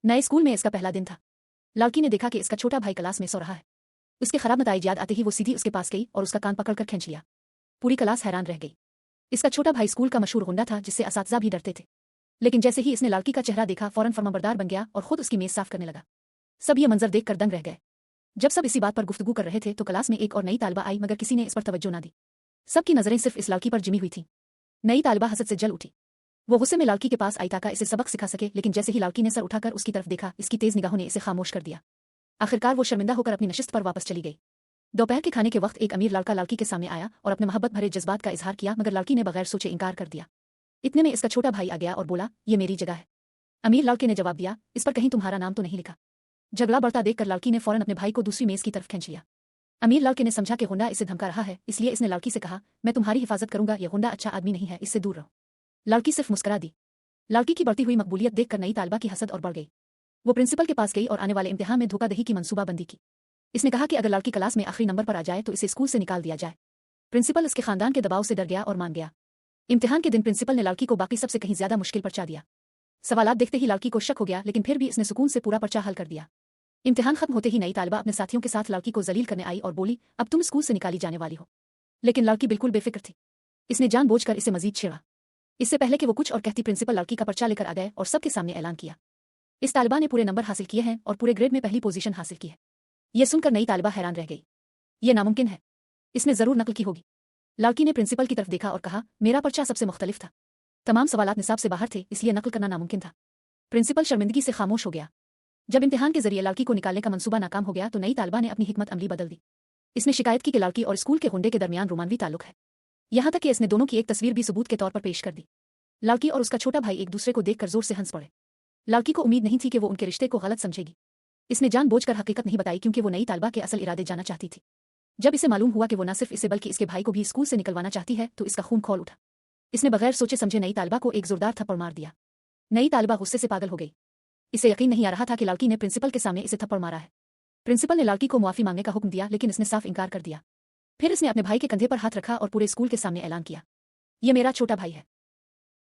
नए स्कूल में इसका पहला दिन था। लड़की ने देखा कि इसका छोटा भाई क्लास में सो रहा है। उसके खराब नतीजे याद आते ही वो सीधी उसके पास गई और उसका कान पकड़कर खींच लिया। पूरी क्लास हैरान रह गई। इसका छोटा भाई स्कूल का मशहूर गुंडा था जिससे असातिज़ा भी डरते थे। लेकिन जैसे ही इसने लड़की का चेहरा देखा फौरन फर्माबरदार बन गया और खुद उसकी मेज साफ करने लगा। सब ये मंजर देखकर दंग रह गए। जब सब इसी बात पर गुफ्तगू कर रहे थे तो क्लास में एक और नई तालिबा आई मगर किसी ने इस पर तवज्जो ना दी। सबकी नजरें सिर्फ इस लड़की पर जिमी हुई थी। नई तालिबा हसद से जल उठी। वो गुस्से में लड़की के पास आई ताकि इसे सबक सिखा सके, लेकिन जैसे ही लड़की ने सर उठाकर उसकी तरफ देखा इसकी तेज निगाहों ने इसे खामोश कर दिया। आखिरकार वो शर्मिंदा होकर अपनी नशिस्त पर वापस चली गई। दोपहर के खाने के वक्त एक अमीर लड़का लड़की के सामने आया और अपने मोहब्बत भरे जज्बात का इजहार किया मगर लड़की ने बगैर सोचे इनकार कर दिया। इतने में इसका छोटा भाई आ गया और बोला, ये मेरी जगह है। अमीर लड़के ने जवाब दिया, इस पर कहीं तुम्हारा नाम तो नहीं लिखा। झगड़ा बढ़ता देखकर लड़की ने फौरन अपने भाई को दूसरी मेज की तरफ खींच लिया। अमीर लड़के ने समझा कि गुंडा इसे धमका रहा है, इसलिए इसने लड़की से कहा, मैं तुम्हारी हिफाजत करूंगा, यह गुंडा अच्छा आदमी नहीं है, इससे दूर रहो। लड़की सिर्फ मुस्कुरा दी। लड़की की बढ़ती हुई मकबूलियत देखकर नई तालिबा की हसद और बढ़ गई। वो प्रिंसिपल के पास गई और आने वाले इम्तिहान में धोखाधड़ी की मंसूबाबंदी की। इसने कहा कि अगर लड़की क्लास में आखिरी नंबर पर आ जाए तो इसे स्कूल से निकाल दिया जाए। प्रिंसिपल इसके खानदान के दबाव से डर गया और मान गया। इम्तिहान के दिन प्रिंसिपल ने लड़की को बाकी सबसे कहीं ज्यादा मुश्किल पर्चा दिया। सवालात देखते ही लड़की को शक हो गया, लेकिन फिर भी इसने सुकून से पूरा पर्चा हल कर दिया। इम्तिहान खत्म होते ही नई तालिबा अपने साथियों के साथ लड़की को जलील करने आई और बोली, अब तुम स्कूल से निकाली जाने वाली हो। लेकिन लड़की बिल्कुल बेफिक्र थी। इसने जानबूझकर इसे मजीद छेड़ा। इससे पहले कि वो कुछ और कहती प्रिंसिपल लड़की का पर्चा लेकर आ गए और सबके सामने ऐलान किया, इस तालिबा ने पूरे नंबर हासिल किए हैं और पूरे ग्रेड में पहली पोजीशन हासिल की है। यह सुनकर नई तालिबा हैरान रह गई। ये नामुमकिन है, इसने जरूर नकल की होगी। लड़की ने प्रिंसिपल की तरफ देखा और कहा, मेरा पर्चा सबसे मुख्तलिफ था। तमाम सवालात निसाब से बाहर थे, इसलिए नकल करना नामुमकिन था। प्रिंसिपल शर्मिंदगी से खामोश हो गया। जब इम्तिहान के जरिए लड़की को निकालने का मंसूबा नाकाम हो गया तो नई तालिबा ने अपनी हिकमत अमली बदल दी। इसने शिकायत की कि लड़की और स्कूल के गुंडे के दरमियान रोमानवी ताल्लुक है। यहां तक कि इसने दोनों की एक तस्वीर भी सबूत के तौर पर पेश कर दी। लड़की और उसका छोटा भाई एक दूसरे को देखकर जोर से हंस पड़े। लड़की को उम्मीद नहीं थी कि वो उनके रिश्ते को गलत समझेगी। इसने जानबूझकर हकीकत नहीं बताई क्योंकि वो नई तालिबा के असल इरादे जाना चाहती थी। जब इसे मालूम हुआ कि वो न सिर्फ इसे बल्कि इसके भाई को भी स्कूल से निकलवाना चाहती है तो इसका खून खौल उठा। इसने बगैर सोचे समझे नई तालिबा को एक जोरदार थप्पड़ मार दिया। नई तालिबा गुस्से से पागल हो गई। इसे यकीन नहीं आ रहा था कि लड़की ने प्रिंसिपल के सामने इसे थप्पड़ मारा है। प्रिंसिपल ने लड़की को मुआफी मांगने का हुक्म दिया, लेकिन इसने साफ इनकार कर दिया। फिर इसने अपने भाई के कंधे पर हाथ रखा और पूरे स्कूल के सामने ऐलान किया, ये मेरा छोटा भाई है।